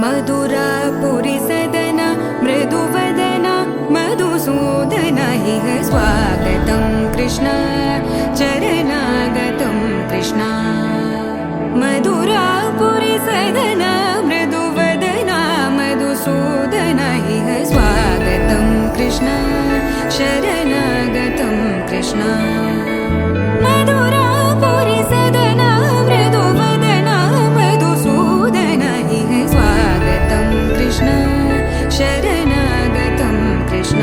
मधुरापुरी सदन मृदुवदन मधुसूदन इह स्वागतं कृष्ण चरणागतं कृष्ण मधुरापुरी सदन मृदुवदन मधुसूदन इह स्वागतं कृष्ण शरणागतं कृष्ण मधुरापुरी सदन मृदुवदन मधुसूदन इह स्वागतं कृष्ण शरणागतं कृष्ण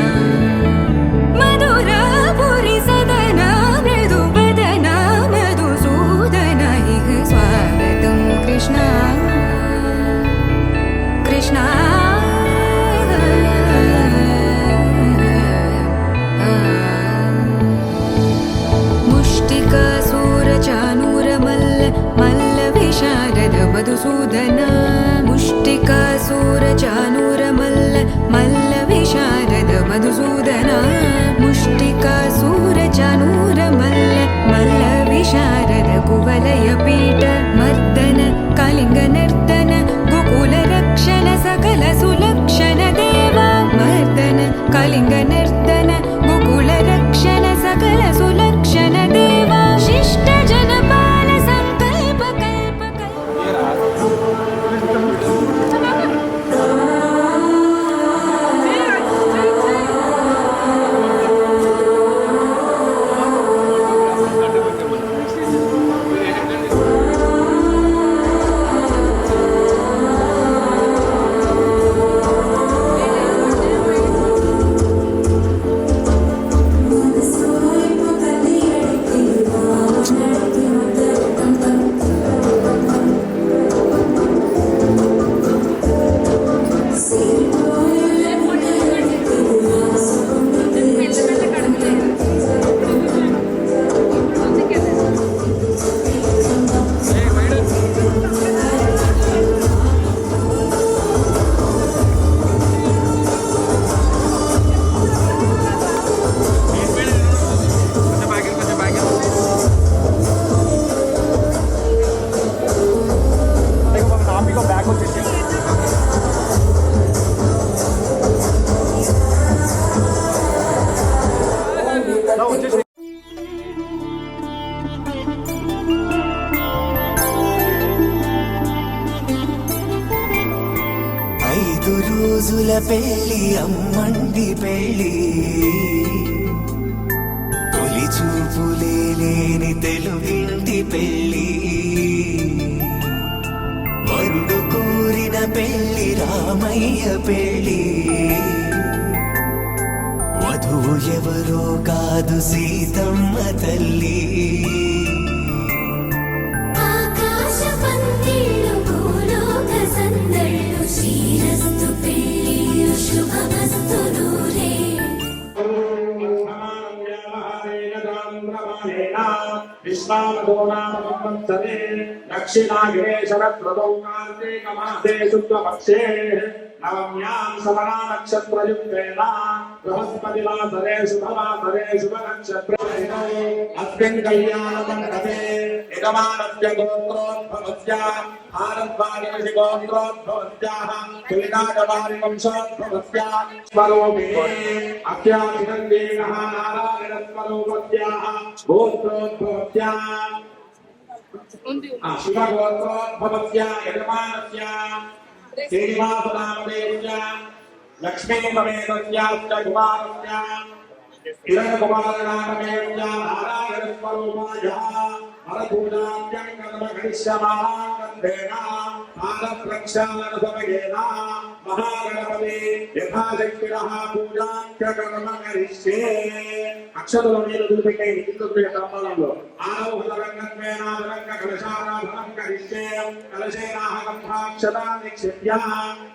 मधुरापुरी सदन मृदुवदन मधुसूदन इह स्वागतं कृष्ण कृष्ण मधुसूदन मुष्टिकासूरचानूर मल्ल विशारद मधुसूदन मुष्टिकासूरचानूर मल्ल विशारद कुवलय पीठ मर्दन कलिंग नर्तन गोकुल रक्षण सकल सुलक्षण देवा मर्दन कलिंग नर्तन गोकुल रक्षण सकल सुलक्षण देवा शिष्ट जनपाल संकल्प రోజుల పెళ్లి అమ్మండి పెళ్లి తొలి చూపులే లేని తెలుగింటి పెళ్లి వరుడు కోరిన పెళ్లి రామయ్య పెళ్లి వధువు ఎవరో కాదు సీతమ్మ తల్లి विश्वामदोनामवत्सरे दक्षिणाग्रे शरत्प्रदौ कार्तिकमासे शुक्लपक्षे नवम्यां समना नक्षत्रयुक्तेन बृहस्पतिवासरे शुभवासरे शुभनक्षत्रे अस्मिन् कल्याणमण्डपे यजमानस्य गोत्रोद्भवस्य भारद्वाजऋषि गोत्रोद्भवस्याः कुलिनाटवारिवंशोद्भवस्य स्वरूपे अत्याभिनन्दीनः नारायणस्वरूपस्याः गोत्रोद्भवस्याः शिवगोत्रोद्भवस्य यजमानस्य श्रीनिवासनामदेवस्य लक्ष्मीसमेतस्याश्च कुमारस्य हिरण्यकुमारनामदेवस्य नारायणस्वरूपाय हरपूजाख्यं कर्म करिष्यमाणान्तेन पादप्रक्षालनसमयेन महागणपति यथाशक्तिनः पूजाख्यकर्म करिष्ये अक्षतलो नीरु दुर्भिके नित्युद्भिके तम्बलंलो आरोहलरङ्गत्वेनादरङ्ग कलशाराधनं करिष्ये कलशेनाहकम्भाक्षतां निक्षिप्य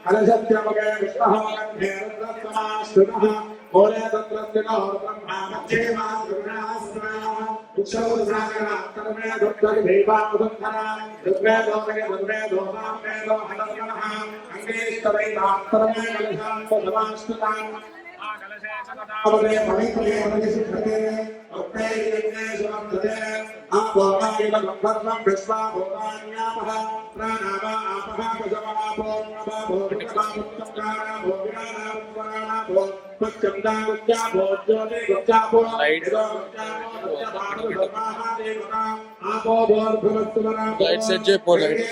कलशत्रमुखे विष्णुः कण्ठे रुद्रत्वमाश्रितः मूले तत्रस्थितो ब्रह्मा मध्ये मां गुरुणास्मः उक्षौरसागरात्तरमे दुर्गविभीपावसुन्धरा ऋग्वेदोदके दुर्वेदोसाम्वेदो हडर्गणः अङ्गेष्टवैदात्तरमे कलशान्तसमाश्रिताम् कलशे पवित्रे पविसिद्धते उक्ते यज्ञे सुवर्धते పూర్ణాయుధ గంధర్వం విశ్వా భూతాన్యాపః ప్రాణావా ఆపః పశవాపో నభో భూతభావోత్తకారాభో విరానాభో పశ్చందాగుత్యాభో జ్యోతిగుత్యాభో ఆపో భోర్భువస్సువరా లైట్ సెట్ చేయపో లైట్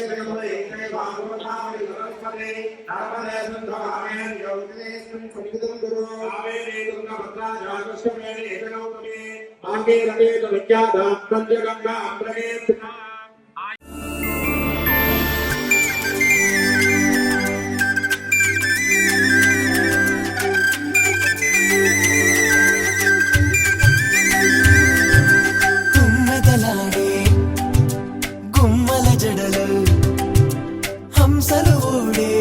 తుమ్మెదలాడే గుమ్మల జడలు హంసలు ఊడే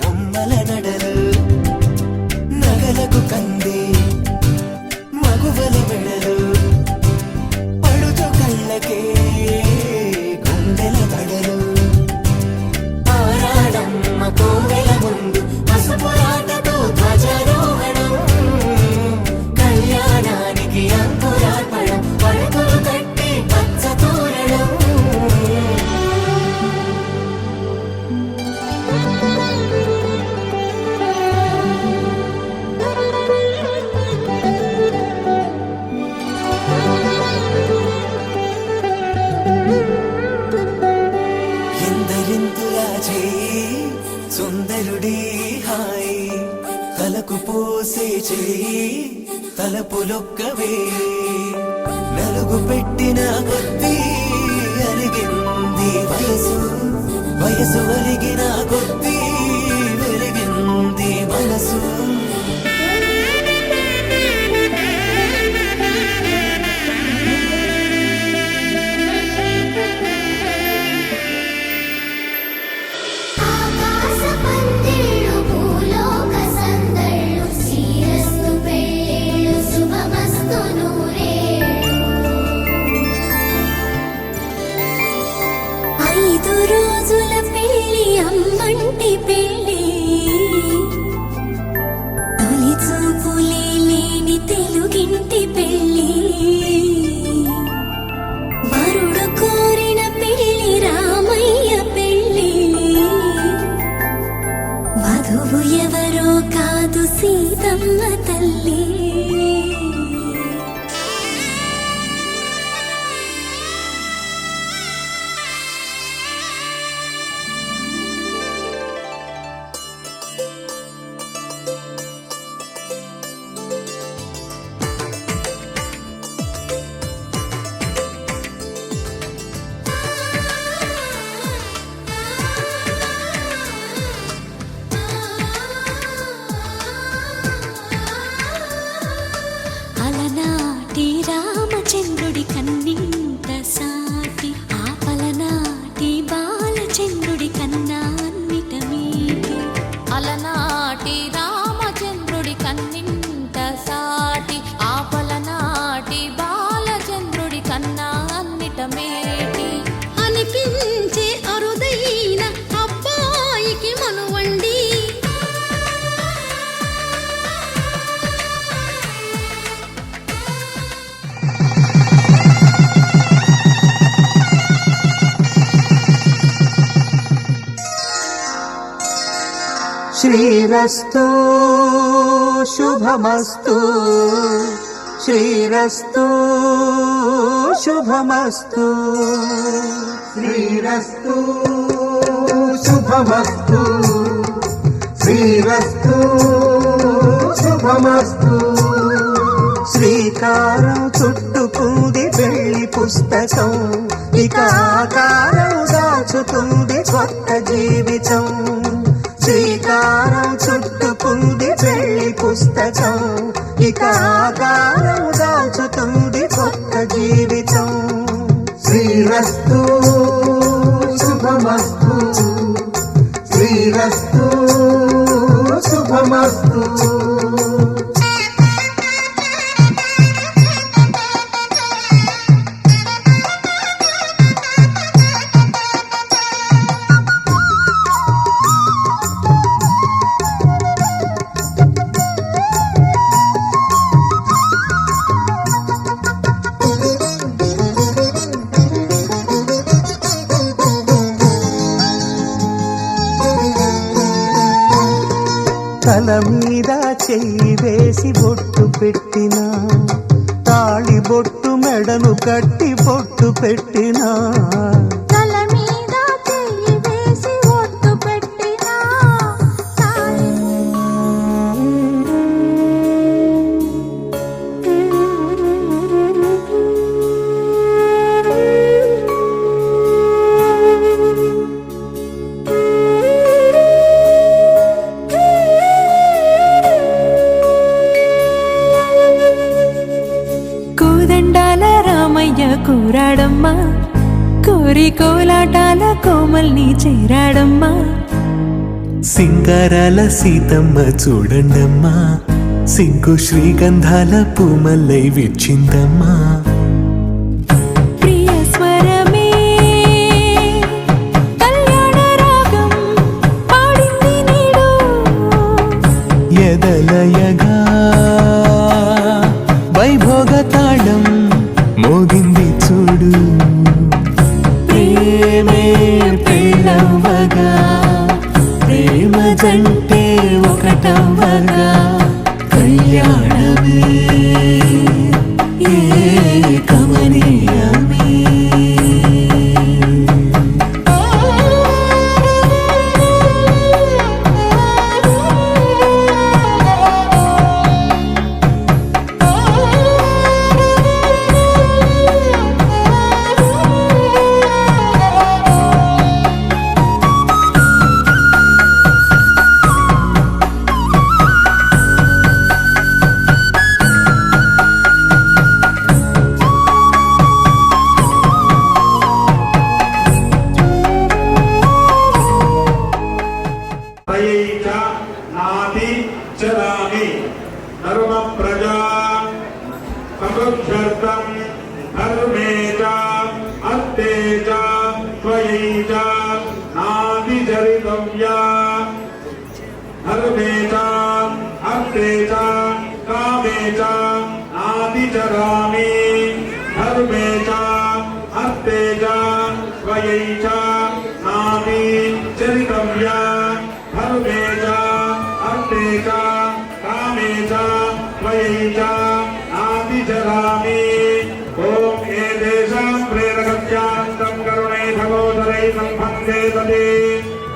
అమ్మల నడలు నగలకు కంది మగువల మెడలు పడుచు కళ్ళకే గుండెల బడలు ఆరాడమ్మ కోవెల ముందు పసుపురాటతో ధ్వజారోహణం కళ్యాణానికి అంకురార్పణం పడకలు కట్టి పచ్చ తోరణం ఎందరింతులా చేయి సుందరుడి హాయి తలకు పోసే చేయి తలపులొక్కవే నలుగు పెట్టిన కొద్దీ అలిగింది వయసు వయసు అలిగిన కొద్దీ వెలిగింది మనసు ఆకాశ పందిళ్ళు భూలోక సందళ్ళు శ్రీరస్తు పెళ్ళిళ్ళు శుభమస్తు నూరేళ్ళు 5 రోజుల పెళ్ళి అమ్మంటి పెళ్ళి తొలి చూపులే లేని తెలుగింటి పెళ్ళి వరుడు కోరిన పెళ్ళి రామయ్య పెళ్ళి వధువు ఎవరో కాదు సీతమ్మ తల్లి అలనాటి రామచంద్రుడి కన్నింత సాటి ఆపలనాటి బాలచంద్రుడి కన్నా అన్నిట మీటి అలనాటి రామచంద్రుడి కన్నింత సాటి ఆపలనాటి బాలచంద్రుడి కన్నా అన్నిట మేటి అనిపించే అరుదైన అబ్బాయికి మనువండి శ్రీరస్తు శుభమస్తు శ్రీరస్తు శుభమస్తు శ్రీరస్తు శుభమస్తు శ్రీరస్తు శుభమస్తు శ్రీకారం చుట్టుకుంది పెళ్లి పుస్తకం ఇక ఆకారం దాచుతుంది కొత్త జీవితం శ్రీకారం చుట్టుకుంది పెళ్లి పుస్తకం ఇక ఆకారం దాచుతుంది కొత్త జీవితం శ్రీరస్తు శుభమస్తు శ్రీరస్తు శుభమస్తు తల మీద చెయ్యి వేసి బొట్టు పెట్టినా, తాళి బొట్టు మెడను కట్టి బొట్టు పెట్టినా, తల మీద చెయ్యి వేసి ఒట్టు పెట్టినా కోదండాల రామయ్య కూరాడమ్మా, కోరి కోలాటాల కోమల్ని చేరాడమ్మా. సింగారాల సీతమ్మ చూడండమ్మా, సింగు శ్రీగంధాల పూమల్లై విచ్చిందమ్మా. ప్రియ స్వరమే కళ్యాణ రాగం పాడింది నేడు, ఎదలయగా వైభోగ తాళం మోగింది చూడు. ప్రేమే పెళ్ళవ్వగా, ప్రేమ జంటే ఒకటవ్వగా, కళ్యాణమే ఏ కమనీయమే. తయైచ నాతి చరామి ధర్మ ప్రజా సమృద్ధ్యర్థం ధర్మే చ అర్థే చ త్వయైచ నాతి చరితవ్యా. ధర్మే చ అర్థే చ కామే చ నాతి చరామి. ధర్మే చ అర్థే చ త్వయైచ నాతి చరితవ్యా. ధర్మే చ అర్థే చ కామే చ త్వయైచ నాతి చరామి. ఓం ఏతేషాం ప్రేరకస్యానందం కరుణై భగవదరై సంభందే తదే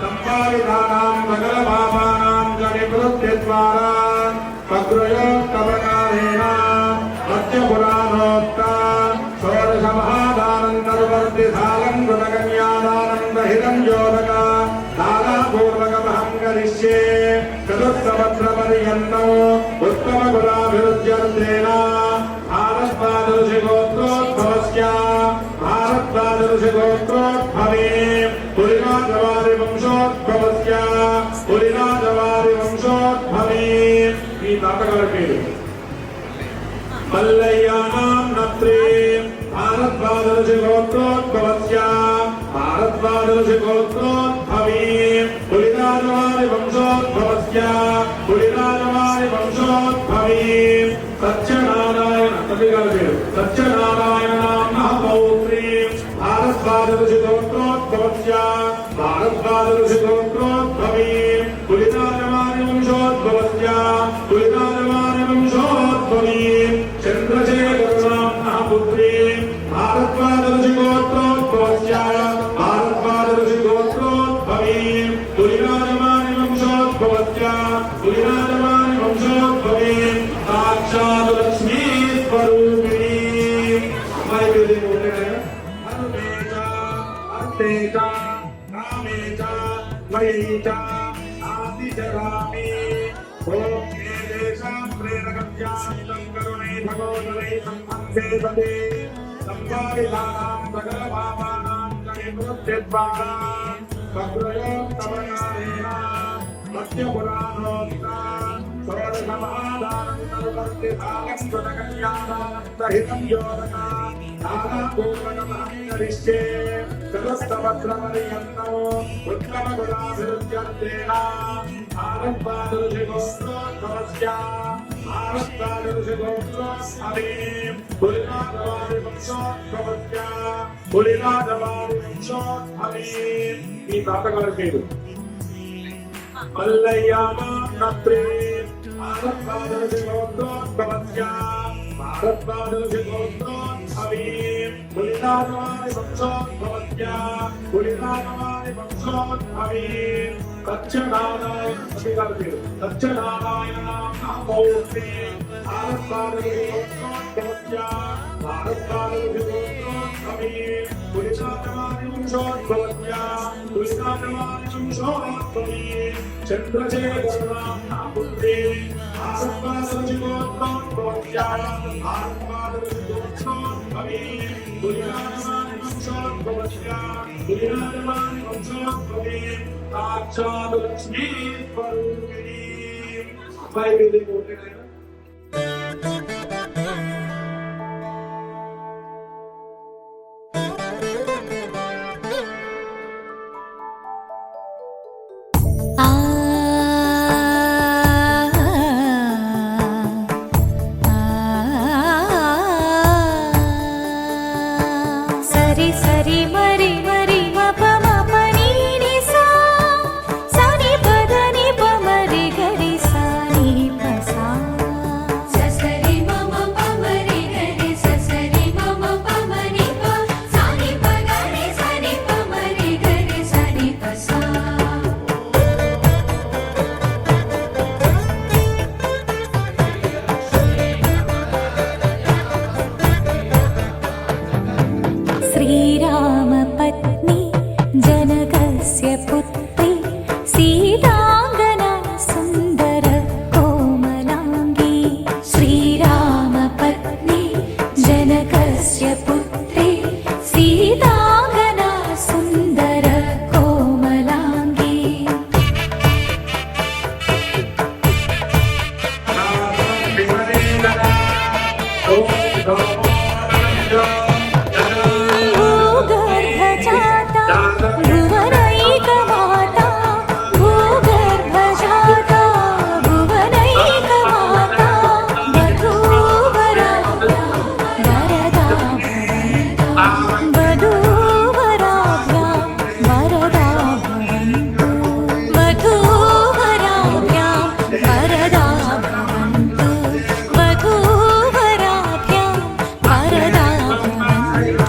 సంపాదితానాం సకల పాపానాం చ నివృత్తిద్వారా వక్రయోక్తపకారేణ మధ్యపురాణోక్త షోడశ మహాదానంతర్వర్తి సాలం కృతకన్యాదానందహితం యోదక దానాపూర్వకమహం కరిష్యే. చతుర్థవత్రపర్యంతం ఉత్తమగుణాభివృద్ధ్యర్థేన భారద్వాదర్శిగోత్రోద్భవస్య భారద్వాదర్శిగోత్రోద్భవే పులినాథవారి వంశోద్భవస్య పులినాథవారి వంశోద్భవే. ఈ తాతగారి పేరు మల్లయ్యానాం నత్రే భారద్వాదర్శిగోత్రోద్భవస్య భారద్వాదర్శిగోత్రోద్భవే పులినాథవారి వంశోద్భవస్య పులినాథవారి వంశోద్భవే. సత్యనారాయణ తల్లిగారి పేరు సత్యనారాయణ నామ పౌత్రి భారద్వాదర్శిగోత్రోద్భవస్య భారద్వాదర్శిగోత్రోద్భవే పులినాథవారి వంశోద్భవస్య పులినాథవారి వంశోద్భవే. చంద్రశేఖరనామ్నః పుత్రీ భారద్వాదర్శిగోత్రోద్భవస్య భారద్వాదర్శిగోత్రోద్భవే పులినాథవారి వంశోద్భవస్య పులినాథవారి వంశోద్భవే. సాక్షాత్ లక్ష్మీ స్వరూపిణి. అమ్మాయి పేరు ఏమిటి? ధర్మే చ అర్థే చ కామే చ త్వయై చ నాతి చరామి. ఓం ఏతేషాం ప్రేరకస్యానందం కరుణై భగవదరై సంభందే తదే సంపాదితానాం సకల పాపానాం చ నివృత్తిద్వారా వక్రయోక్తపకారేణ మధ్యపురాణోక్త షోడశ మహాదానంతర్వర్తి సాలం కృతకన్యాదానందహితం యోదక దానాపూర్వకమహం కరిష్యే. చతుర్థవత్రపర్యంతం ఉత్తమగుణాభివృద్ధ్యర్థేన భారద్వాదర్శిగోత్రోద్భవస్య భారద్వాదర్శిగోత్రోద్భవే పులినాథవారి వంశోద్భవస్య పులినాథవారి వంశోద్భవే. ఈ తాతగారి పేరు మల్లయ్యానాం सुवर्णप्रे भारतपादोद्भवत्या भारतपादोद्भवत्यामि कुलिनागवानि वंशोद्भवत्या कुलिनागवानि वंशोद्भवि तच्चनारायणामूर्ते भारतपादोद्भवत्या भारतपादोद्भवत्यामि कुलिनागवानि वंशोद्भवत्या कुलिनागवानि वंशोद्भवि चन्द्रशेखरनामपुत्रे भारतपादोद्भवत्या भारतपादोद्भवत्यामि कुलिनागवानि वंशोद्भवत्या कुलिनागवानि वंशोद्भवि साक्षात् लक्ष्मी स्वरूपिणी अब्बाई बेटे बोलते हैं సరి సరి మరి మరి మప మప నీ ని సా సని పద ని ప మరి గరి సా ని ప సా ససరి మమ ప మరి గరి ససరి మమ ప మరి ప సని ప గరి సని ప మరి గరి సని ప సా श्रीरामपत्नी जनकस्य पुत्री सीताङ्गना सुन्दर कोमलाङ्गी श्रीरामपत्नी जनकस्य पुत्री सीताङ्गना सुन्दर कोमलाङ्गी भूगर्भजाता भुवनैकमाता भूगर्भजाता भुवनैकमाता वधूवराभ्या वरदा भवन्तु वधूवराभ्या वरदा भवन्तु वधूवराभ्या वरदा भवन्तु वधूवराभ्या वरदा भवन्तु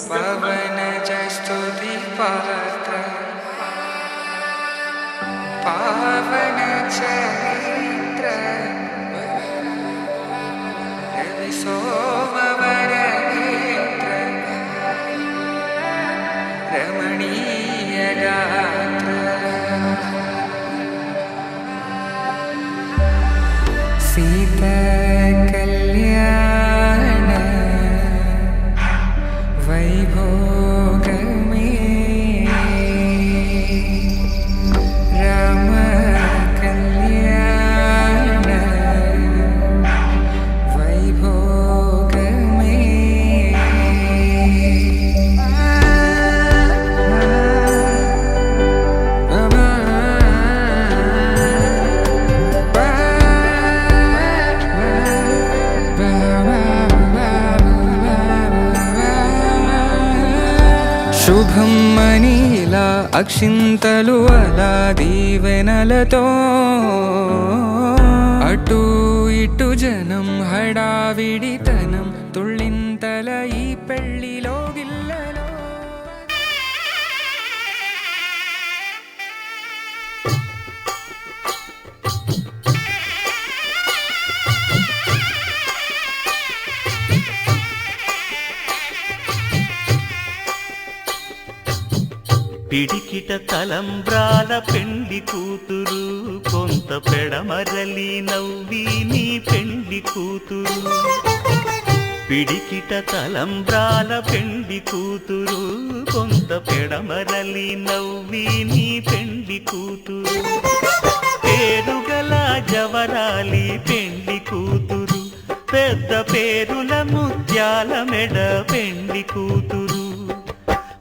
पवन स्तुति पात्र पावन चरित्र रवि सोमवर नेत्र रमणीय गात्र सीता कल्याण वैभोग में राम कल्याण वैभोग శుభం మనీలా అక్షింతలు అలా దీవెనలతో అటు ఇటు జనం హడావిడితనం తుళ్ళింతల ఈ పెళ్లిలో గిల్లలో పిడికిట తలంబ్రాల పెండి కూతురు కొంత పెడమరలి నవ్వి నీ పెండి కూతురు పిడికిట తలంబ్రాల పెండి కూతురు కొంత పెడమరలి నవ్వి నీ పెండి కూతురు పేరుగల జవరాలి పెండి కూతురు పెద్ద పేరుల ముత్యాల మెడ పెండి కూతురు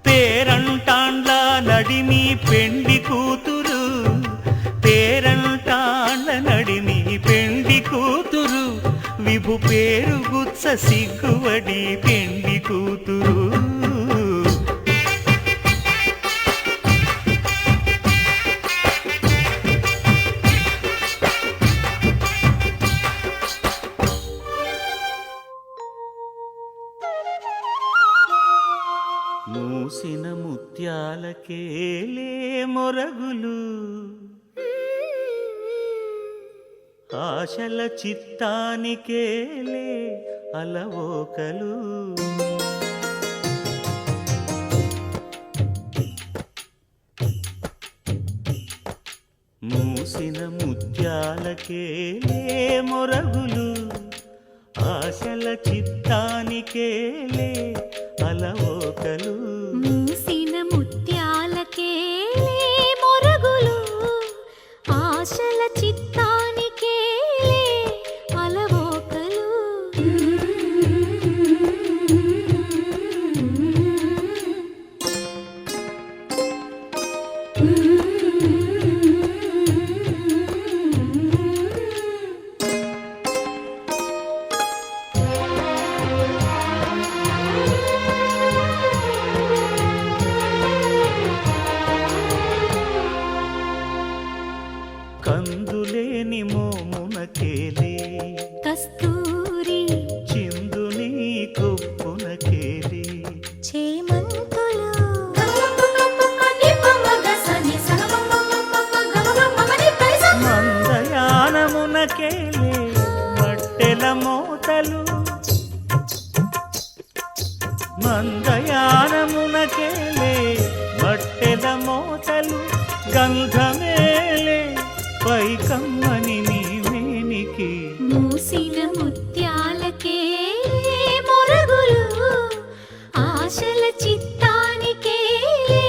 పేరంటాండ్ల నడిమి పెండి కూతురు పేరంటాండ్ల నడిమి పెండి కూతురు విభు పేరు గుత్స సిగ్గువడి పెండి కూతురు మూసిన ముత్యాలకేలే మొరగులు ఆశల చిత్తానికేలే అలవోకలు మూసిన ముత్యాలకేలే మొరగులు ఆశల చిత్తానికేలే అలవోకలు మూసిన ముత్యాలకేలే మొరగులు ఆశల చిత్తానికేలే అలవోకలు కందులేని మోమునకేలే కస్తూరి చిందుని కొప్పునకేలే చేమంతులు మందయానమునకేలే మట్టెల మోతలు మందయానమునకేలే మట్టెల మోతలు గంధమేలే పైకమ్మని నీవేనికి మూసిన ముత్యాలకేలే మొరగులు ఆశల చిత్తానికేలే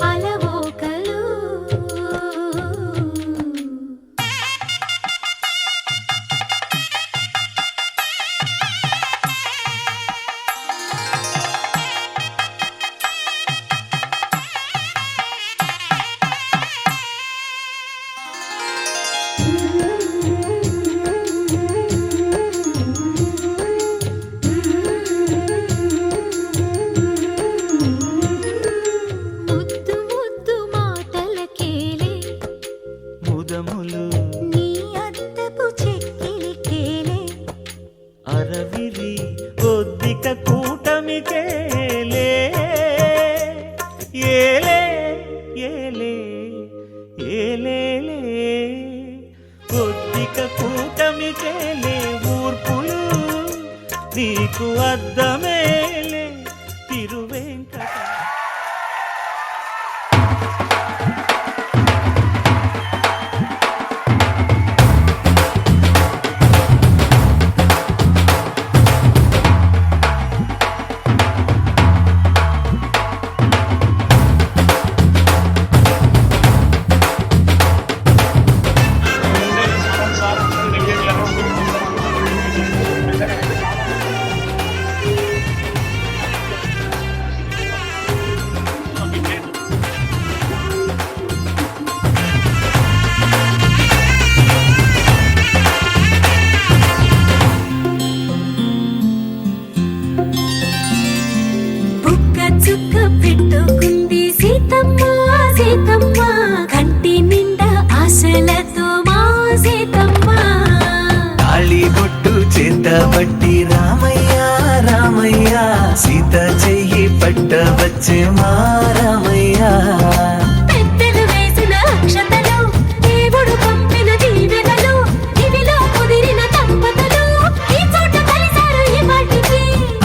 అలవోకలు ముద్దు ముద్దు మాటలకేలే ముదములు నీ అద్దపు చెక్కిలికేలే అరవిరి ఒద్దిక కూటమికేలే ఏలే ఏలే ఏలేలే ఒద్దిక కూటమికేలే ఊర్పులు నీకు అద్దమేలే తిరువేంకట బుక్క చుక్క పెట్టుకుంది సీతమ్మ సీతమ్మ కంటి నిండా ఆశలతో మా సీతమ్మ తాళి బొట్టు చేతబట్టి రామయ్య రామయ్య సీత చెయ్యి పట్ట వచ్చే మా రామయ్య పెద్దలు వేసిన అక్షతలు దేవుడు పంపిన దీవెనలు ఇవిలో కుదిరిన దంపతులు ఈ చోట కలిసారు ఈ వాటికి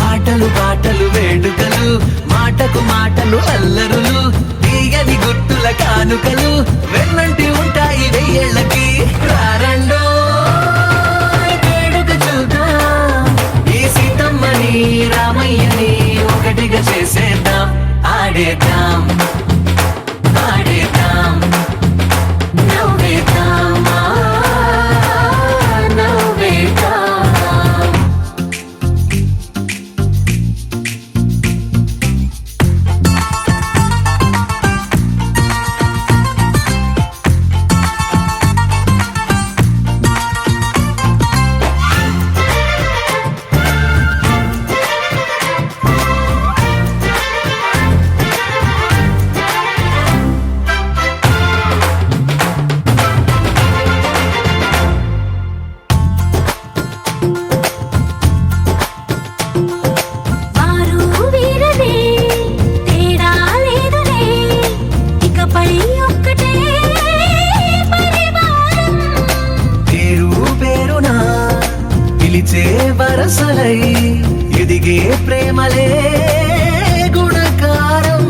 ఆటలు పాటలు వేడుకలు మాటకు మాటలు అల్లరులు తీయని గుర్తుల కానుకలు వెన్నంటి ఉంటాయి వెయ్యేళ్ళకి రారండో వేడుక చూద్దాం ఈ సీతమ్మని రామయ్యని ఒకటిగా చేసేద్దాం ఆడేద్దాం ఆడేద్దాం నవ్వేద్దాం నవ్వేద్దాం ప్రేమలే గుణకారం.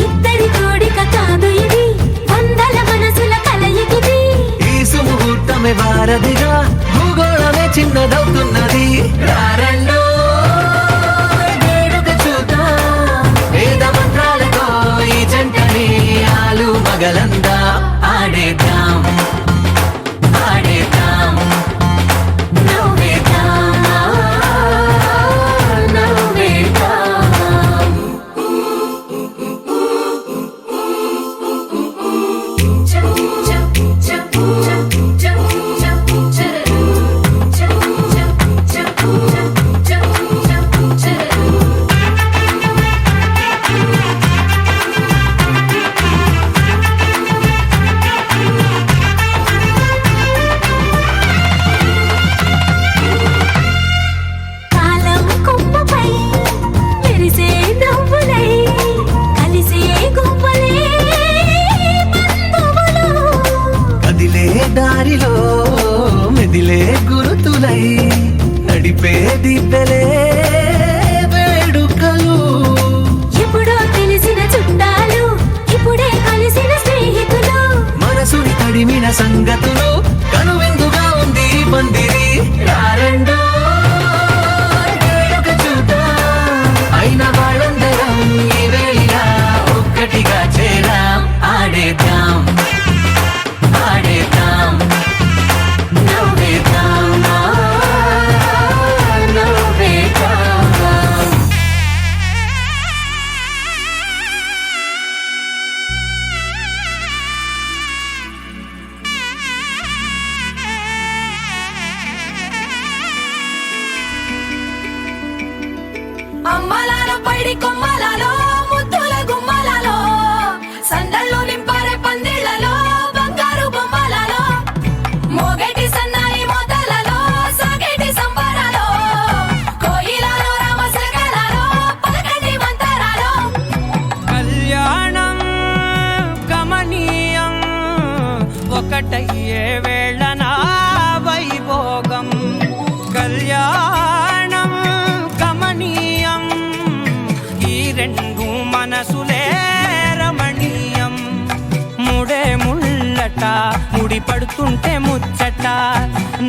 ఇద్దరి కోడిక కాదు ఇది, వందల మనసుల కలయికిది. ఈ సుముహూర్తమే వారధిగా, భూగోళమే చిన్నదవుతున్నది. రారండో వేడుక చూద్దాం, వేద మంత్రాలతో ఈ జంటని ఆలు మగలందా ఆడేద్దాం ఆడేద్దాం నవ్వేద్దాం, నవ్వేద్దాం. కాలం కొమ్మపై మెరిసే నవ్వులై, కలిసే గువ్వలే బంధువులు. కదిలే దారిలో మెదిలే గురుతులై, నడిపే దిబ్బెలే వేడుకలు. ఎప్పుడో తెలిసిన చుట్టాలు, ఇప్పుడే కలిసిన స్నేహితులు. మనసుని తడిమిన సంగతులు, కనువిందుగా ఉంది ఈ పందిరి. రారండో వేడుక చూద్దాం, అయిన వాళ్ళందరం ఈ వేళ ఒక్కటిగా చేరాం. ఆడేద్దాం ఆడేద్దాం నవ్వేద్దాం, నవ్వేద్దాం. అమ్మలాల పైడి కొమ్మలలో, ముద్దుల గుమ్మలలో, సందళ్ళు నింపారే పందిళ్లలో, బంగారు బొమ్మలలో, మోగేటి సన్నాయి మోతలలో, సాగేటి సంబరాలో, కోయిలలో రామశకలలో, పలకండి మంతరాలో. కళ్యాణం గమనీయం, ఒకటయ్యే వేళ నా వైభోగం. కళ్యాణం గమనీయం, ఈ రెండు మనసులే రమణీయం. ముడే ముళ్ళట, ముడి పడుతుంటే ముచ్చట,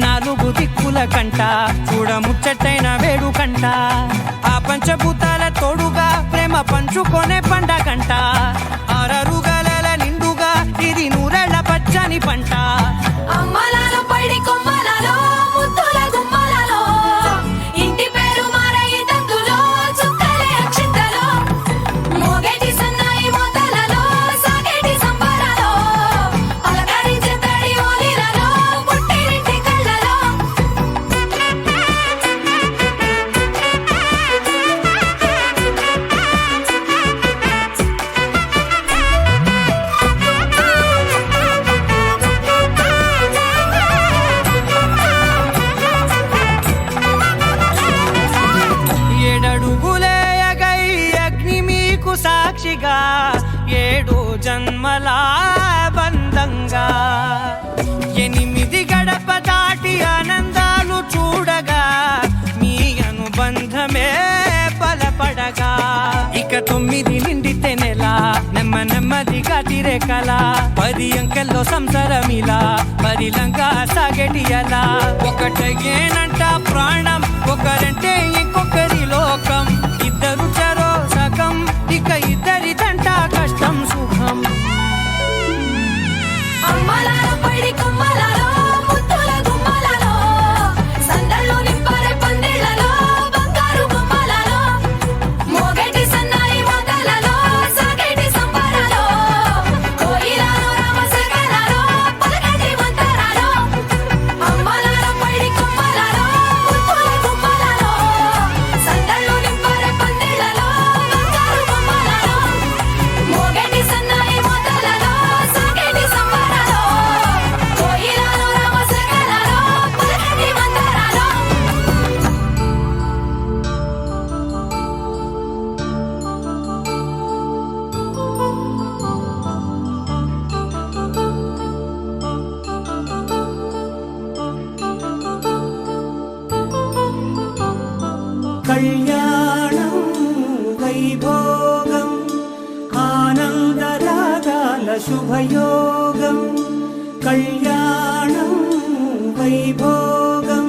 నాలుగు దిక్కుల కంట, చూడ ముచ్చటైన వేడుకంట. ఆ పంచభూతాల తోడుగా ప్రేమ పంచుకొనే పండగంట. ఆరరుగల నిండుగా ఇది నూరెళ్ళ పచ్చని పంట. అమ్మలాల పైడి కొమ్మలలో, ముద్దుల గుమ్మలలో, ఇంటి పేరు మారయి తందులో, చుక్కలే అక్షింతలో, మోగేటి సన్నాయి మోతలలో, సాగేటి సంబరాలో, పలకరించే తడి ఓలిలలో, పుట్టినింటి కళ్ళలో. ఏడడుగులే ఎగై అగ్ని మీకు సాక్షిగా, ఏడు జన్మల బంధంగా. 8 గడప దాటి ఆనందాలు చూడగా, మీ అనుబంధమే బలపడగా. ఇక 9 నిండితే నెల, నెమ్మదిగా తిరే కల. 10 అంకెల్లో సంసారమిలా, పరిలంగా సాగేటి అలా. ఒకటేనంట ప్రాణం, ఒకరంటే ఇంకొకరి లోకం. ఇద్దరు చరో సగం, ఇక ఇద్దరిదంట కష్టం సుఖం. అమ్మలాల పైడి కొమ్మలలో, ముద్దుల గుమ్మలలో, సందళ్ళు నింపారే పందిళ్లలో, బంగారు బొమ్మలలో, మోగేటి సన్నాయి మోతలలో, సాగేటి సంబరాలో, కోయిలలో రామశకలలో, పలకండి మంతరాలో. అమ్మలాల పైడి కొమ్మలలో, ముద్దుల గుమ్మలలో, కళ్యాణం వైభోగం ఆనందరాగాల శుభయోగం కళ్యాణం వైభోగం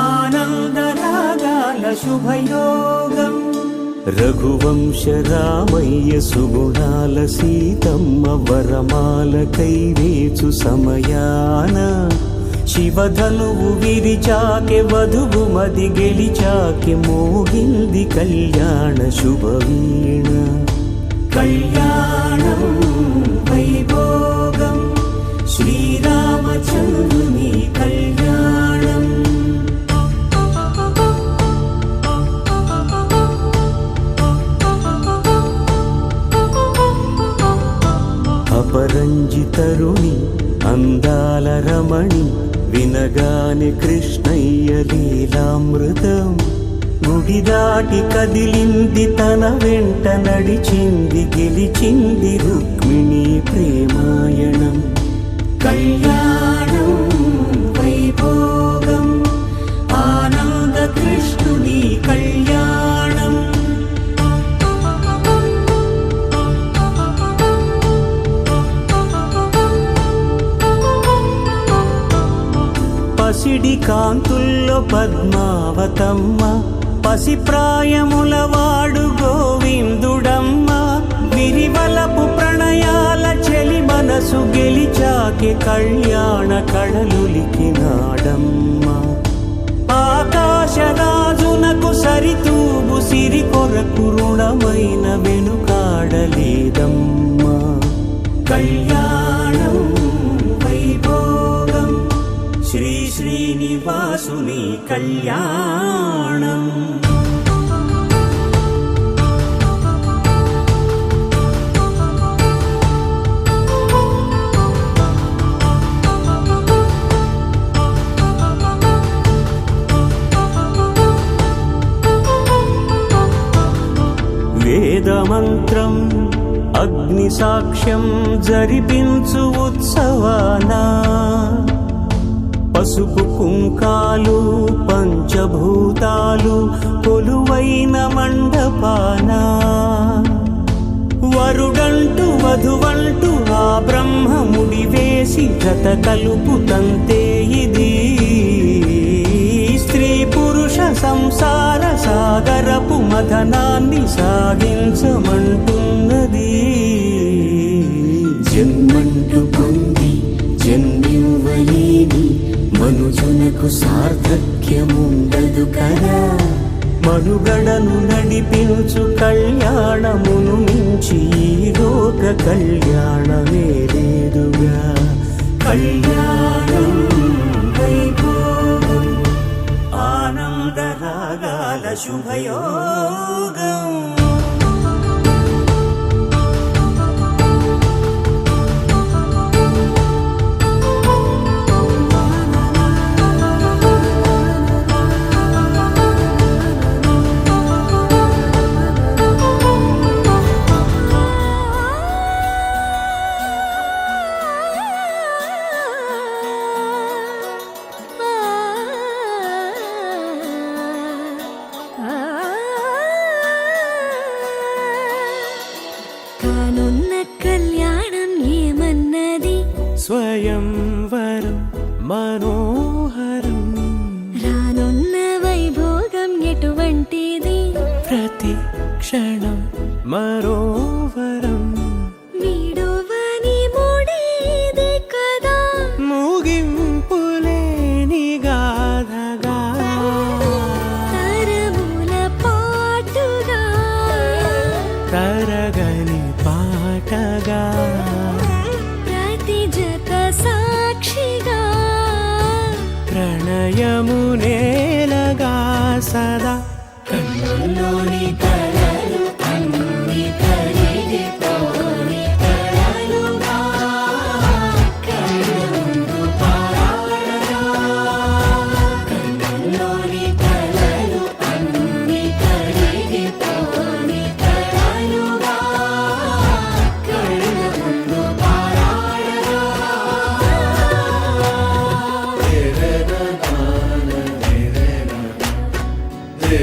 ఆనందరాగాల శుభయోగం రఘువంశ రామయ్య సుగుణాల సీతమ్మ వరమాల కైవేచు సమయాన శివధనువు విరిచాకె వధువు మది గెలిచాకె మోగింది కళ్యాణ శుభవీణ కళ్యాణం వైభోగం శ్రీరామచంద్రుని కళ్యాణం అపరంజితరుణి అందాల రమణి వినగానే కృష్ణయ్య లీలామృతం గుడి దాటి కదిలింది తన వెంట నడిచింది గెలిచింది రుక్మిణి ప్రేమాయణం కళ్యాణం వైభోగం ఆనంద కృష్ణుని కళ్యాణం పసిడి కాంతుల్లో పద్మావతమ్మ పసిప్రాయముల వాడు గోవిందుడమ్మ విరివలపు ప్రణయాల చెలి మనసు గెలిచాకె కళ్యాణ కళలులికినాడమ్మ ఆకాశరాజునకు సరితూబు సిరి కొరకు రుణమైన వెనుకాడలేదమ్మ కళ్యాణం వైభోగం శ్రీ శ్రీనివాసుని కళ్యాణం వేదమంత్రం అగ్ని సాక్ష్యం జరిపించు ఉత్సవానా పసుపు కుంకాలు పంచభూతాలు కొలువైన మండపాన వరుడంటూ వధువంటూ ఆ బ్రహ్మముడి వేసి జత కలుపుతంతే ఇది స్త్రీ పురుష సంసార సాగరపు మథనాన్ని సాగించమంటున్నది జన్మంటూ పొంది జన్మివ్వలేని మనుజునకు సార్థక్యముండదు కదా మనుగడను నడిపించు కళ్యాణమును మించి ఈ లోక కళ్యాణమే లేదుగా కళ్యాణం వైభోగం ఆనందరాగాల శుభయోగం కానున్న కళ్యాణం ఏమన్నది స్వయంవరం మనోహరం రానున్న వైభోగం ఎటువంటిది ప్రతి క్షణం మరోవరం వీడువని ముడిది కదా ముగింపులేని గాథగా తరముల పాటుగా తరగని పాటగా ప్రతి జత సాక్షిగా ప్రణయము నేలగా సదా కన్నుల్లోని కలలు అన్ని కరిగిపోని కలలుగా కళ్ళముందు పారాడగా కన్నుల్లోని కలలు అన్ని కరిగిపోని కలలుగా కళ్ళముందు పారాడగా రే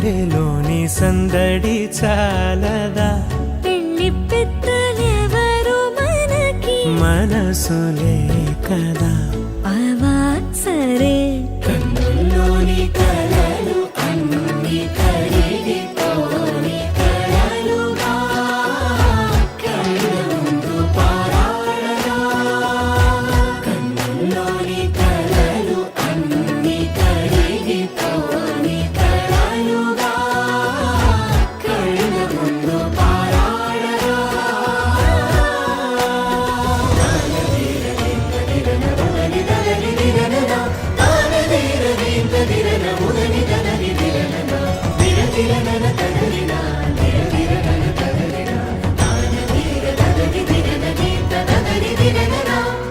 గుండెలోని సందడి చాలదా పెళ్లి పెద్దలెవరు మనకి మనసులే కదా అవా సరే కన్నుల్లోని కలలు అన్ని కరిగిపోని కలలుగా కళ్ళ ముందు పారాడగా కన్నుల్లోని కలలు అన్ని కరిగిపోని కలలుగా కళ్ళ ముందు పారాడగా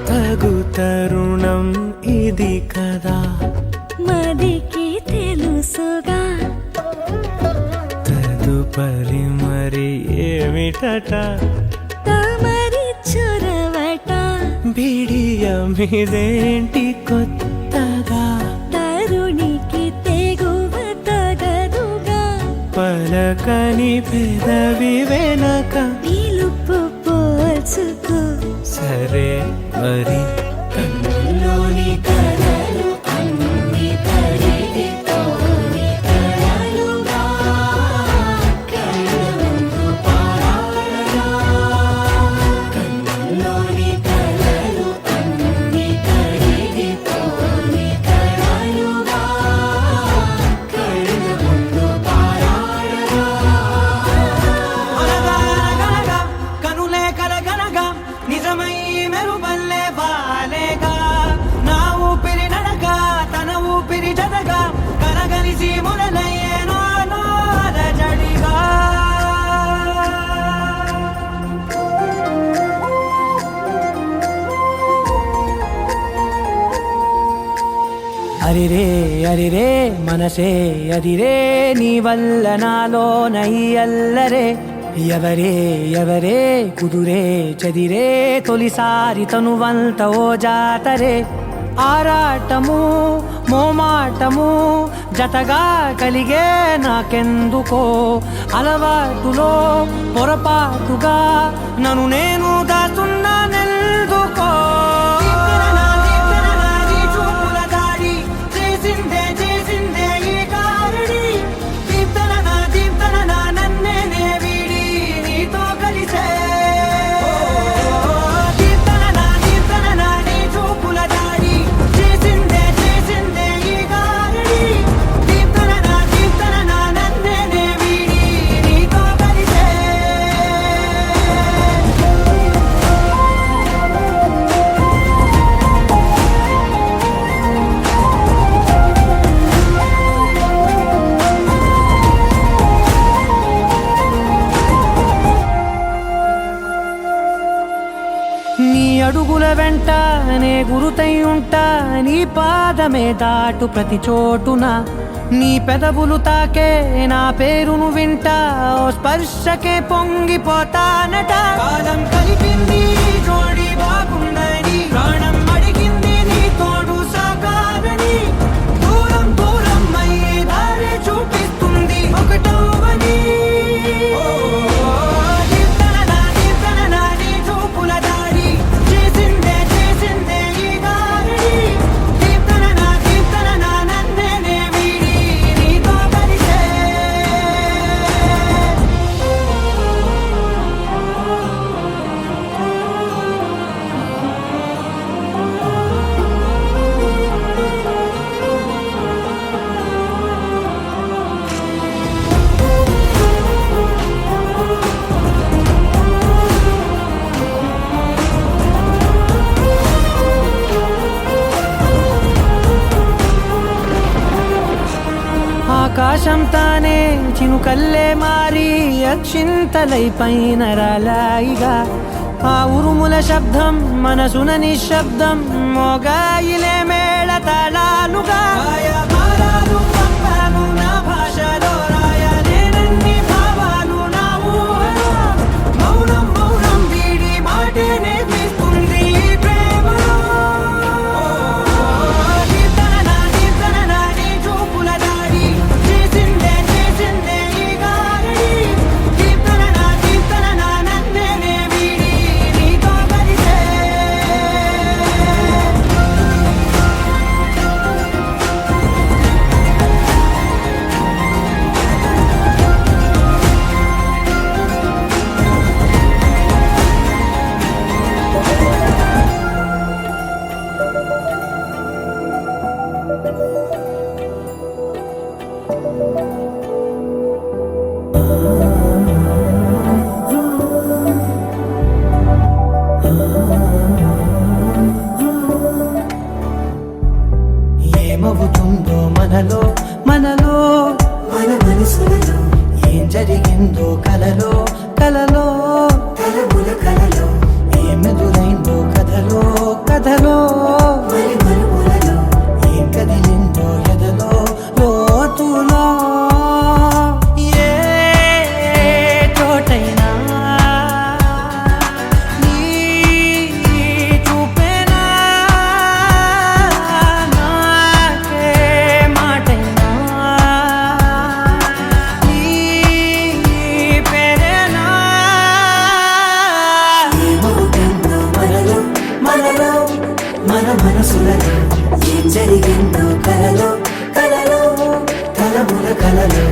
తగు తరుణం ఇది కదా మదికి తెలుసుగా తదుపరి మరి ఏమిటట తమరి చొరవట బిడియమిదేంటి కొత్తగా తరుణికి తెగువ తగదుగా పలకని పెదవి వెనక పిలుపు పోల్చుకో సరే మరి కన్నుల్లోని కలలు అన్ని కరిగిపోని కలలుగా కళ్ళ ముందు పారాడగా కన్నుల్లోని కలలు అన్ని కరిగిపోని కలలుగా కళ్ళ ముందు పారాడగా అనగా కనులే కలగనగా నిజమై మెరుపల్లే వాలేగా నా ఊపిరి నడక తన ఊపిరి జతగా కలగలిసి మొదలయ్యేనో జడిగా అరిరే అరిరే మనసే అరిరే నీ వల్ల నాలో నయ్యల్లరే ఎవరే ఎవరే కుదురే చదిరే తొలిసారి తనువంత ఓ జాతరే ఆరాటము మోమాటము జతగా కలిగే నాకెందుకో అలవాటులో పొరపాటుగా నన్ను నేను దాస్తున్నానెందుకో చేసిందే ఈ కారణి దీప్తన నన్నే వీడి నీతో కలిసే దీప్తన నీ చూపుల దాడి చేసిందే ఈ కారణి దీప్తన నన్నే వీడి నీతో కలిసే నీ అడుగుల వెంట నే గురుతై ఉంటా నీ పాదమే దాటు ప్రతి చోటున నీ పెదవులు తాకే నా పేరును వింటా ఓ స్పర్శకే పొంగిపోతానట కాలం కలిపింది జోడి బాగుందని ప్రాణం అడిగింది నీ తోడు సాగాలని దూరం దూరం అయ్యే దారి చూపిస్తుంది ఒకటవని దీప్తన నీ చూపుల దాడి చేసిందే ఈ దారి దీప్తన నన్నే వీడి నీతో కలిసే ఆకాశం తానే చినుకల్లే మారి అక్షింతలై పైన రాలాయిగా ఆ ఉరుముల శబ్దం మనసున నిశ్శబ్దం మోగాయిలే మేళ తాళాలుగా నా భాషలో రాయలేనన్ని భావాలు నా ఊహలో మౌనం వీడి మాటే నేర్పిస్తుంది ప్రేమలో దీప్తన నీ చూపుల దాడి చేసిందే ఏమవుతుందో మనలో మనలో మన మనసులలో ఏం జరిగిందో కలలో కలలో కలముల కలలో ఏమెదురైందో కథలో కథలో మరి మరుపులలో ఏం కదిలిందో ఎదలో లోతులో ఏ చోటైనా నీ చూపేనా నాకే మాటైనా నీ పేరేనా ఏమవుతుందో మనలో మనలో మన మనసులలో ఏం జరిగిందో కలలో కలలో కలముల కలలో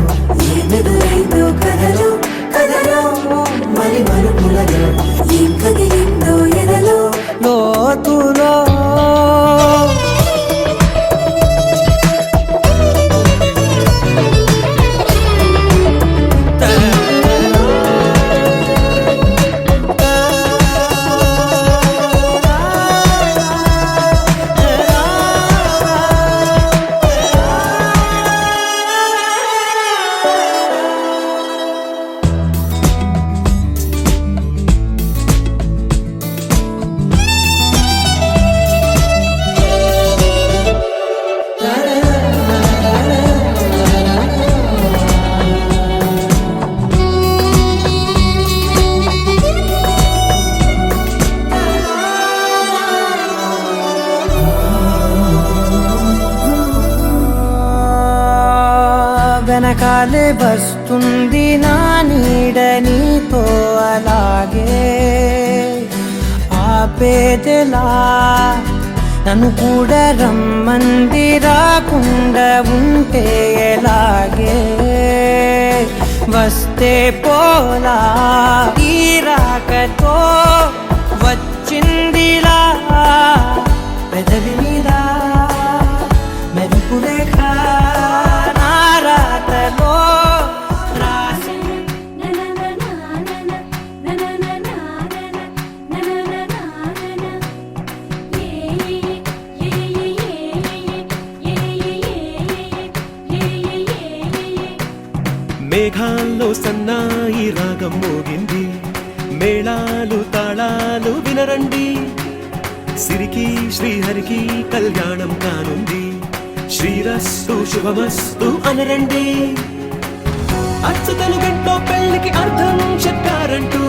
ఏమెదురైందో కథలో కథలో మరి మరుపులలో ఏం కదిలిందో ఎదలో లోతులో వెనకాలే వస్తుంది నా నీడ నీతో అలాగే ఆపేదెలా నన్ను కూడా రమ్మంది రాకుండా ఉంటే ఎలాగే వస్తే పోలా ఈ రాకతో వచ్చిందిలా పెదవి మీద మెరుపు రేఖ నా రాతలో రాసి మేఘాల్లో సన్నాయి రాగం మోగింది మేళాలు తాళాలు వినరండి సిరికి శ్రీహరికి కళ్యాణం కానుంది శ్రీరస్తు శుభమస్తు అనరండి అచ్చతలు గంటో పెళ్లికి అర్థం చెప్పారంటూ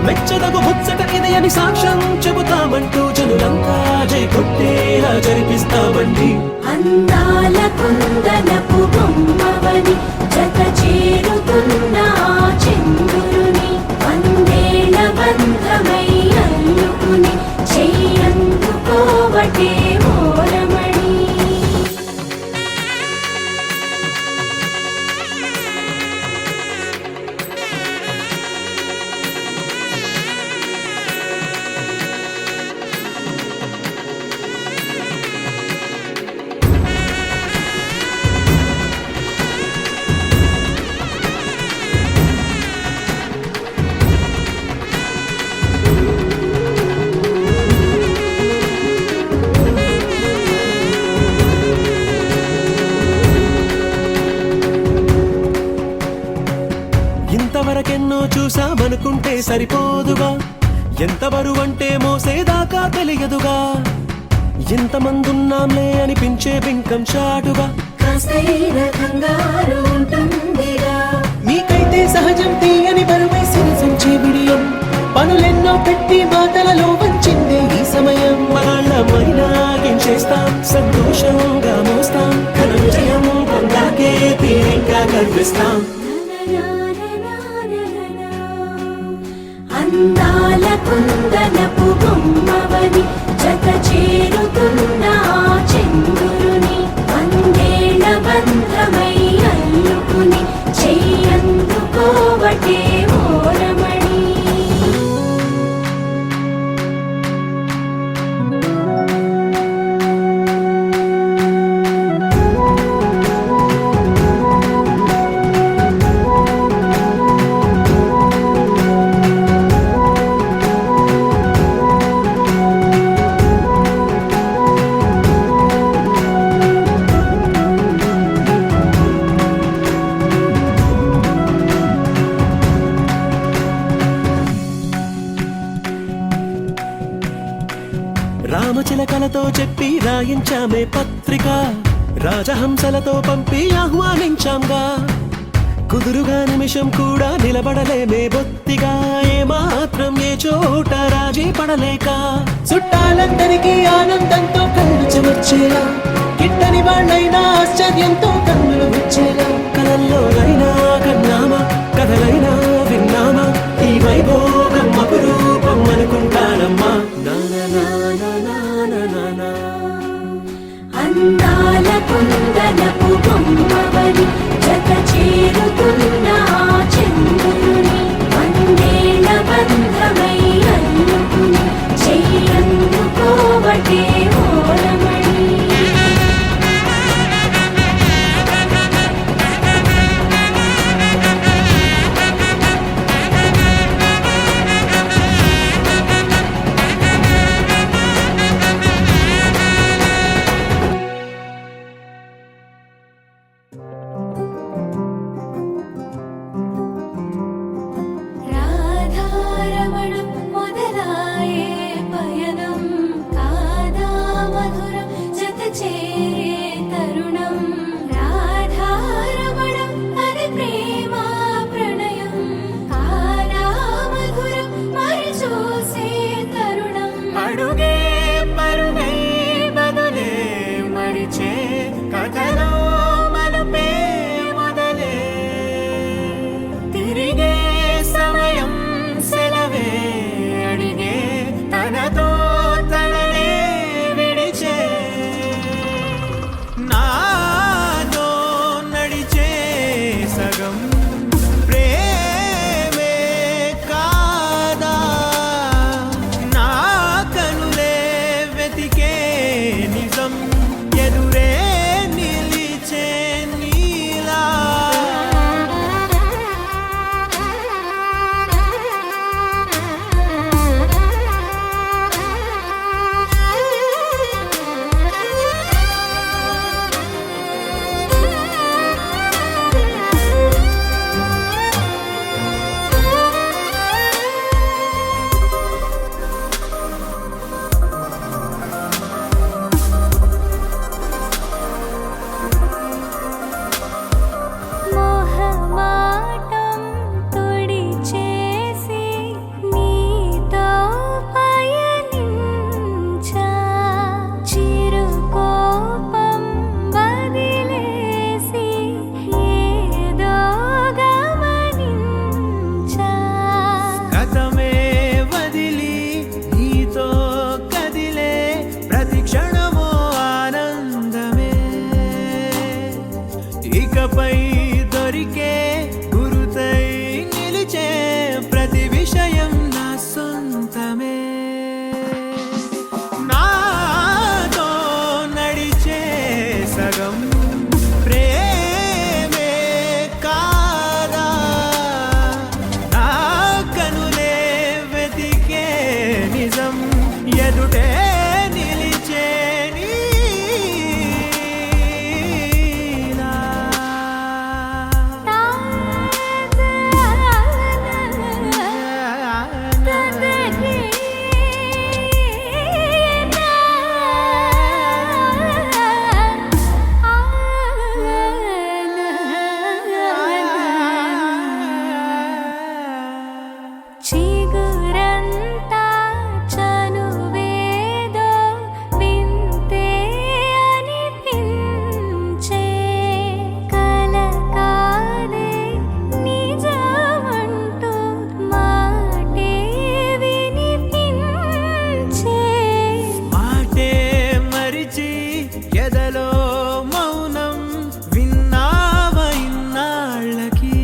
మెచ్చదగు ముచ్చట ఇది అని సాక్ష్యం చెబుతామంటూ జనులంతా జై కొట్టేలా జరిపిస్తామండి అందాల కుందనపు బొమ్మవని జత చేరుతున్న ఆ చంద్రుని వందేల బంధమై అల్లుకుని చెయ్యందుకోవటే ఓరమణి ఇంతవరకెన్నో చూసామనుకుంటే సరిపోదుగా ఎంత బరువంటే మోసేదాకా తెలియదుగా ఇంతమందున్నాంలే అనిపించే బింకం చాటుగా కాస్తైన కంగారు ఉంటుందిగా మీకైతే సహజం తీయని బరువై సిరిసంచే బిడియం పనులెన్నో పెట్టి మాటలలో వంచిందే ఈ సమయం మనాళ్ళమైనా గించేస్తాం సంతోషంగా మోస్తాం ఘన విజయం పొందాకే తీరిగ్గా కనిపిస్తాం అందాల కుందనపు బొమ్మవని జత చేరుతున్న ఆ చంద్రుని వందేల బంధమై అల్లుకుని చెయ్యందుకోవటే ఓరమణి చిలకలతో చెప్పి రాయించామే పత్రిక, రాజహంసలతో పంపి ఆహ్వానించాంగా. కుదురుగా నిమిషం కూడా నిలబడలేమే బొత్తిగా, ఏమాత్రం ఏ చోట రాజీ పడలేక. చుట్టాలందరికీ ఆనందంతో కళ్ళు చెమర్చేలా, గిట్టని వాళ్ళైనా ఆశ్చర్యంతో కన్నులు వచ్చేలా. కలల్లోనైనా కన్నామా, కథలైనా విన్నామా, ఈ వైభోగం అపురూపం అనుకుంటానమ్మా. అందాల కుందనపు బొమ్మవని జత చేరుతున్న ఆ చంద్రుని, వందేళ్ల బంధమై అల్లుకుని చెయ్యందుకోవటే ఓరమణి. రాధారమణం మొదలాయే పయనం, కాదా మధురం జత చేరే తరుణం. రాధారమణం అది ప్రేమ ప్రణయం, కాదా మధురం మరి చూసే తరుణం. అడుగే పరుగై బదులే మరిచే కథలో మలుపే మొదలే, తిరిగే సమయం సెలవే అడిగే తనతో తననే విడిచే. నాతో నడిచే సగం ప్రేమే కాదా, నా కనులే వెతికే నిజం ఎదురే నిలిచే నీలా. మొహమాటం తుడిచేసి నీతో పయనించా, చిరుకోపం వదిలేసి ఏదో గమనించా. గతమే వదిలి నీతో కదిలే ప్రతి క్షణమో ఆనందమే, ఇకపై దొరికే గురుతై నిలిచే ప్రతి విషయం నా సొంతమే. నాతో నడిచే సగం ప్రేమే కాదా, నా కనులే వెతికే నిజం ఎదుటే నిలిచే నీలా. చిగురంతా చనువేదో వింతే అనిపించే, కల కాదే నిజమంటూ మాటే వినిపించే. మాటే మరిచి ఎదలో మౌనం విన్నావ ఇన్నాళ్ళకి,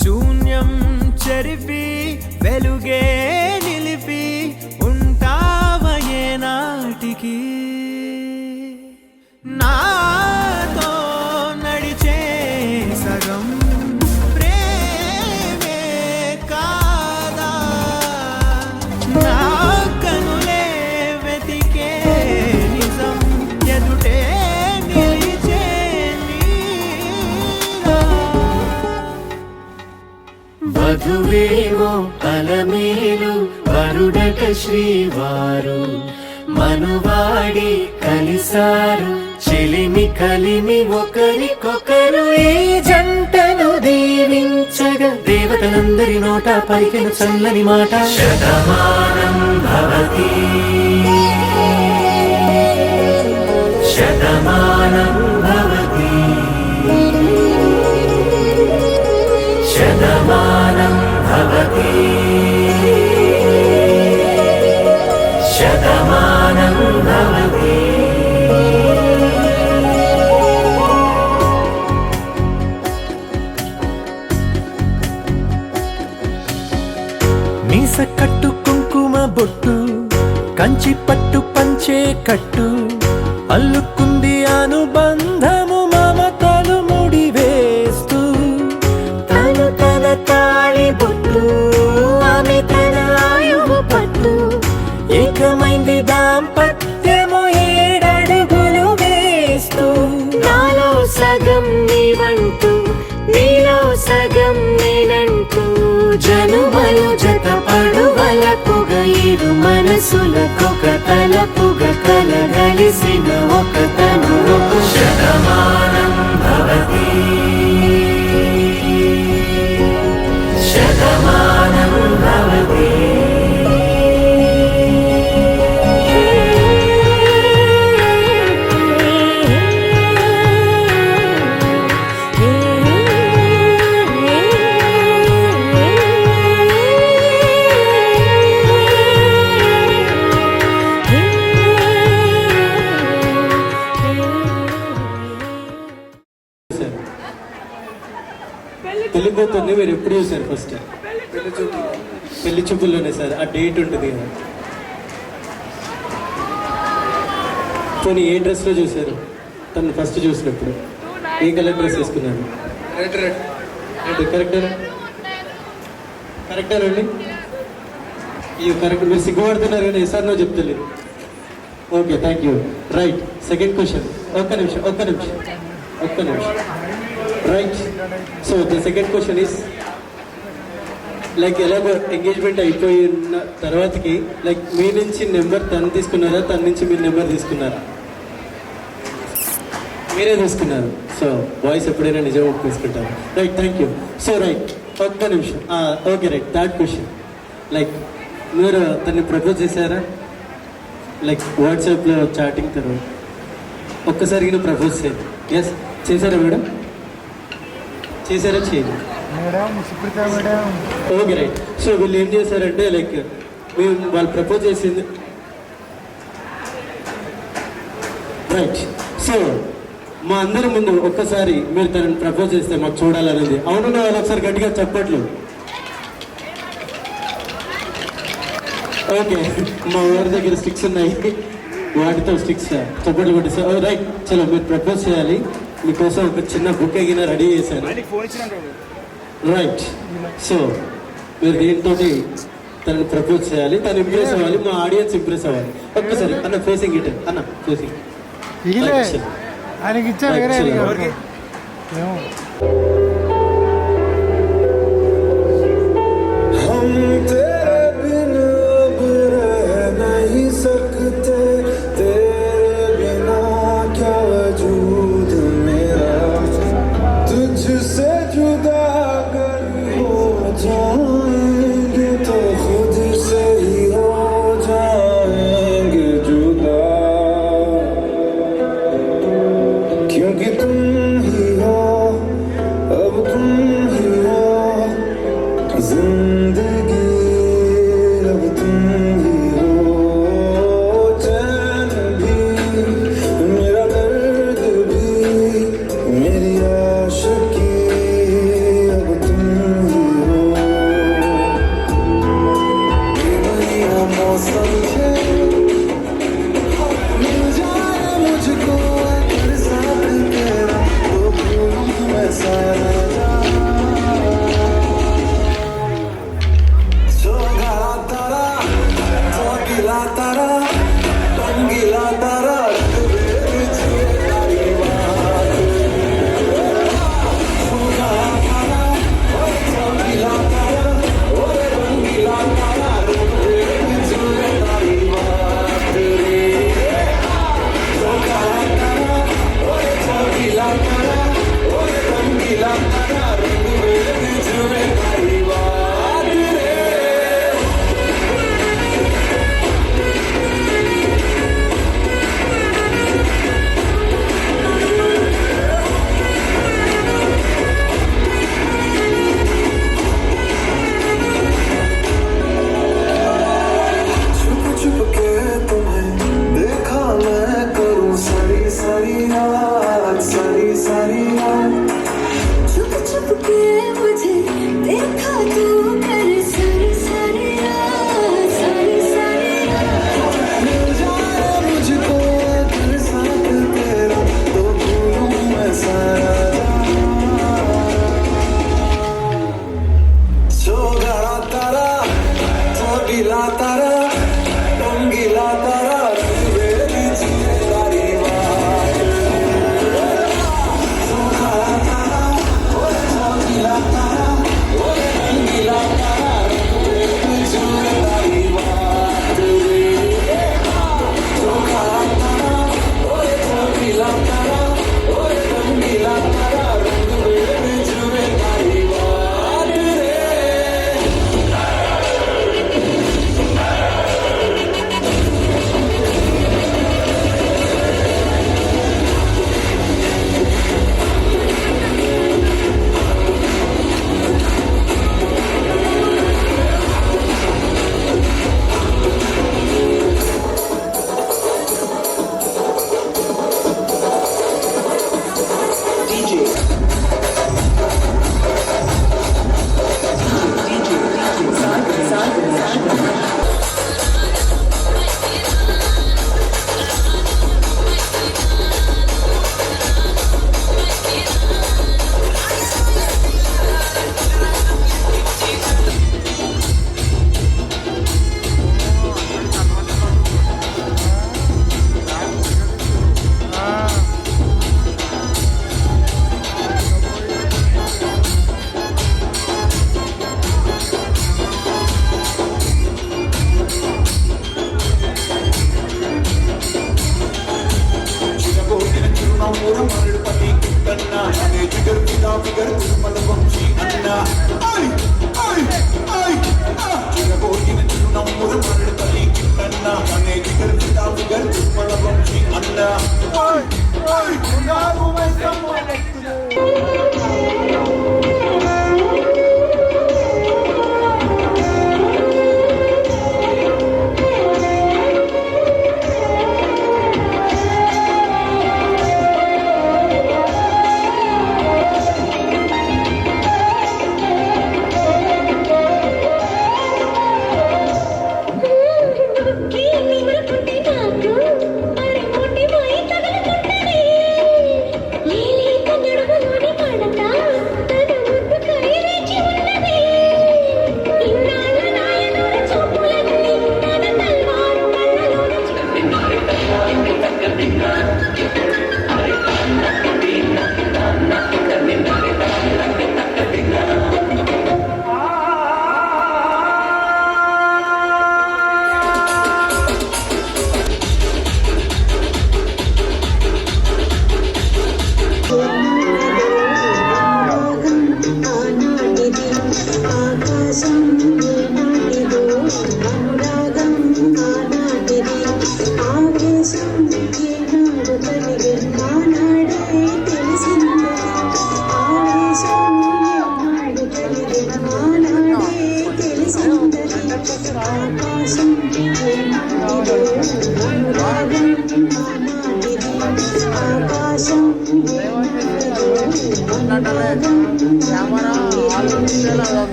శూన్యం చెరిపి వెలుగే నిలిపి ఉంటావ ఏనాటికి. నాతో నడిచే సగం ప్రేమే కాదా, నా కనులే వెతికే నిజం ఎదుటే నిలిచే నీలా. వధువేవో అలమేలు వరుడట శ్రీవారు మనువాడి కలిసారు చెలిమి కలిమి ఒకరికొకరు ఈ జంటను దీవించగా దేవతలందరి నోట పలికిన చల్లని మాట శతమానం భవతి శతమానం భవతి శతమానం భవతి శతమానం భవతి మీస కట్టు కుంకుమ బొట్టు కంచి పట్టు పంచే కట్టు అల్లుకుంది అనుబంధము మమతలు ముడి వేస్తూ తను తన తాళి బొట్టు ఆమె తన ఆయువు పట్టు ఏకమైంది దాంపత్యము 7 అడుగులు వేస్తూ నాలో సగం నీవంటూ నీలో సగం నేనంటూ జనుమలు జత పడువలపుగ ఇరు మనసులకొక తలపుగ కలగలిసిన ఒక తను శతమానం భవతి శతమానం భవతి పెళ్ళిపోతుంది మీరు ఎప్పుడు చూసారు ఫస్ట్? పెళ్లి చూపుల్లోనే సార్, ఆ డేట్ ఉంటుంది కదా. పోనీ ఏ డ్రెస్లో చూసారు తను ఫస్ట్ చూసినప్పుడు? ఏ కలర్ డ్రెస్ వేసుకున్నాను? రెడ్ కరెక్టేనా? కరెక్టేనండి? ఈ కరెక్ట్. మీరు సిగ్గుపడుతున్నారు కానీ సార్ నో చెప్తలేదు. Okay, thank you. Right, second question. ఒక్క నిమిషం. Right. So the second question is like ఎలాగో ఎంగేజ్మెంట్ అయిపోయిన తర్వాతకి లైక్ మీ నుంచి నెంబర్ తను తీసుకున్నారా, తన నుంచి మీరు నెంబర్ తీసుకున్నారా? మీరే తీసుకున్నారు. సో బాయ్స్ ఎప్పుడైనా నిజం ఒప్పుకుంటారు. Right, thank you. So right, ఒక్క నిమిషం. Okay, right. Third question, like మీరు తన్ని ప్రపోజ్ చేశారా? లైక్ వాట్సాప్లో చాటింగ్ తర్వాత ఒక్కసారి ప్రపోజ్ చేయండి. ఎస్ చేశారా మేడం? చేశారా? చేయండి. Okay, right. సో వీళ్ళు ఏం చేశారంటే లైక్ మేము వాళ్ళు ప్రపోజ్ చేసింది. రైట్. సో మా అందరి ముందు ఒక్కసారి మీరు తనని ప్రపోజ్ చేస్తే మాకు చూడాలనేది. అవును, వాళ్ళు ఒకసారి గట్టిగా చెప్పట్లు. ఓకే, మా ఊరి దగ్గర స్టిక్స్ ఉన్నాయి, వాటితో స్టిక్స్ చప్పట్లు కొట్టిస్తారు. రైట్, చలో మీరు ప్రపోజ్ చేయాలి. మీకోసం ఒక చిన్న బుక్ ఎగిన రెడీ చేశాను. రైట్. సో మీరు దీంతో తనని ప్రపోజ్ చేయాలి, తను ఇంప్రెస్ అవ్వాలి, మా ఆడియన్స్ ఇంప్రెస్ అవ్వాలి. ఒక్కసారి అన్న ఫేసింగ్ ఇట్, అన్న ఫేసింగ్. क्योंकि तुम ही हो अब मुझे देखा तू कर सारे सारे सारे सारे मुझको अगर साथ तेरा तो भूलूं मैं सारा सो गया तारा तो गिला तारा तुम गिला तारा मेरी जिम्मेदारी बात सो गया तारा तो गिला तारा तुम गिला तारा मेरी जिम्मेदारी बात सो गया तारा तो गिला तारा तुम गिला तारा मेरी जिम्मेदारी बात रे చిరగోటిన చిరునవ్వుల మరడుపతి కిట్టన్న అనే జిగర్ పిదా ఫిగర్ తిరుమల వంశీ అన్న ఐ ఐ ఐ చిరగోటిన చిరునవ్వుల మరడుపతి కిట్టన్న అనే జిగర్ పిదా ఫిగర్ తిరుమల వంశీ అన్న ఐ ఐ నాగు వైసమ్మ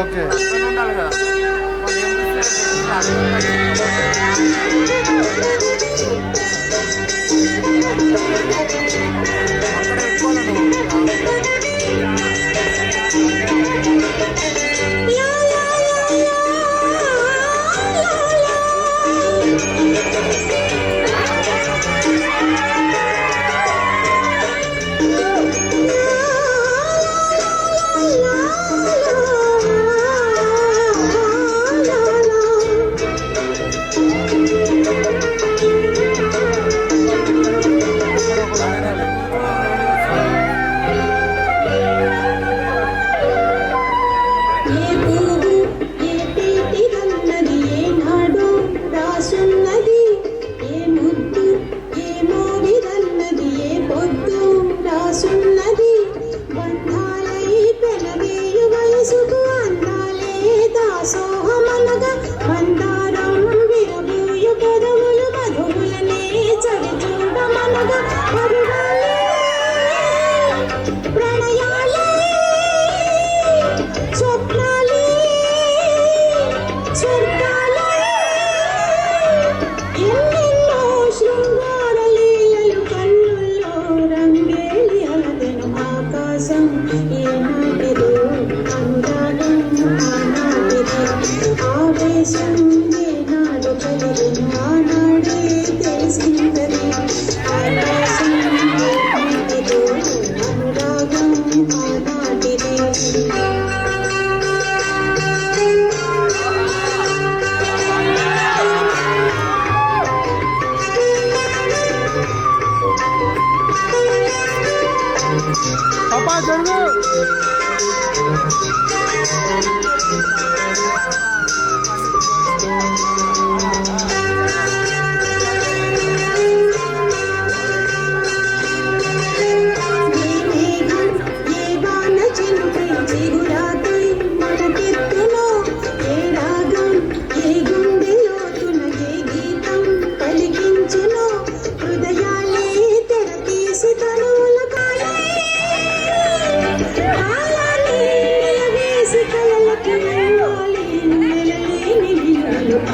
ఓకే la ఆకాశం ఏనాటిదో అనురాగం ఆనాటిది ఆవేశం ఏనాడు కలిగిన ఆనాడే తెలిసిందది ఆకాశం ఏనాటిదో అనురాగం ఆనాటిది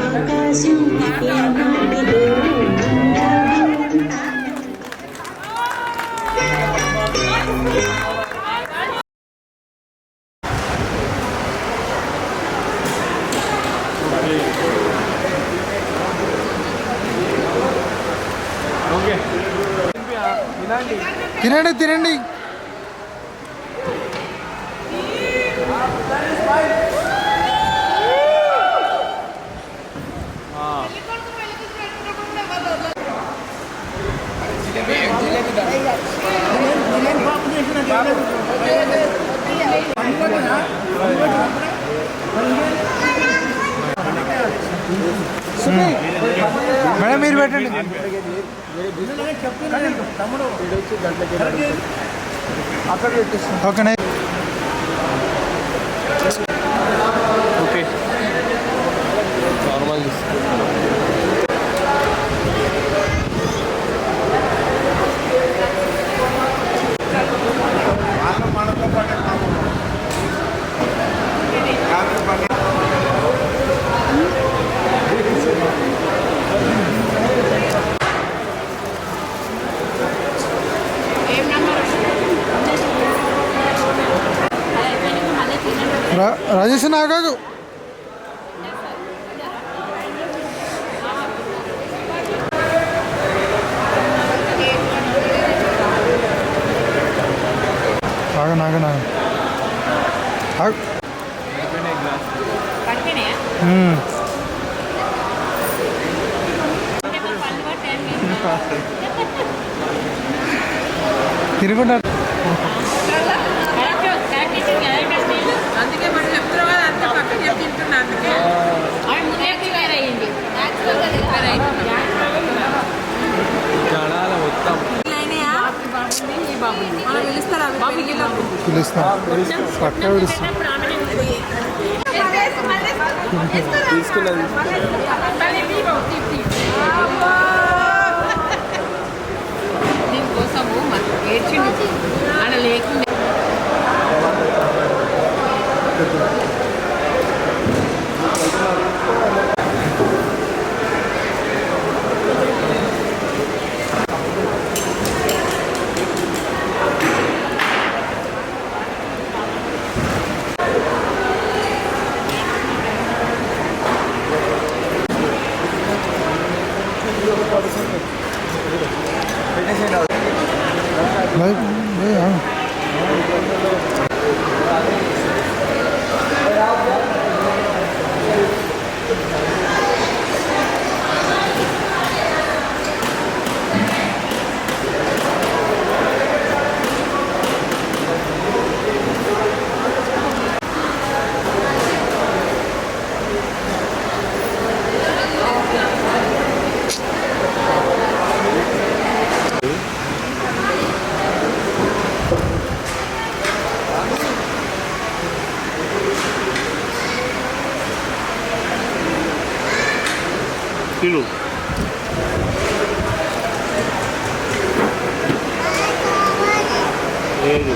ఆకాశం ఏనాటిదో తినండి తినండి మేడం మీరు పెట్టండి ఓకేనా ఓకే నార్మల్ రాజేష్ నాగాగు ఆగ నాగ నాగ తిరుగుంటారు అందుకే మనం చెప్తున్నాం కదా అంత పక్కన చెప్పి తింటున్నా అందుకే మొత్తం మనం పిలుస్తారా పిలుస్తాం పక్క పిలుస్తాం తీసుకున్నది దీనికోసము ఏడ్చింది ఆడ లేకుండా తిను ఏది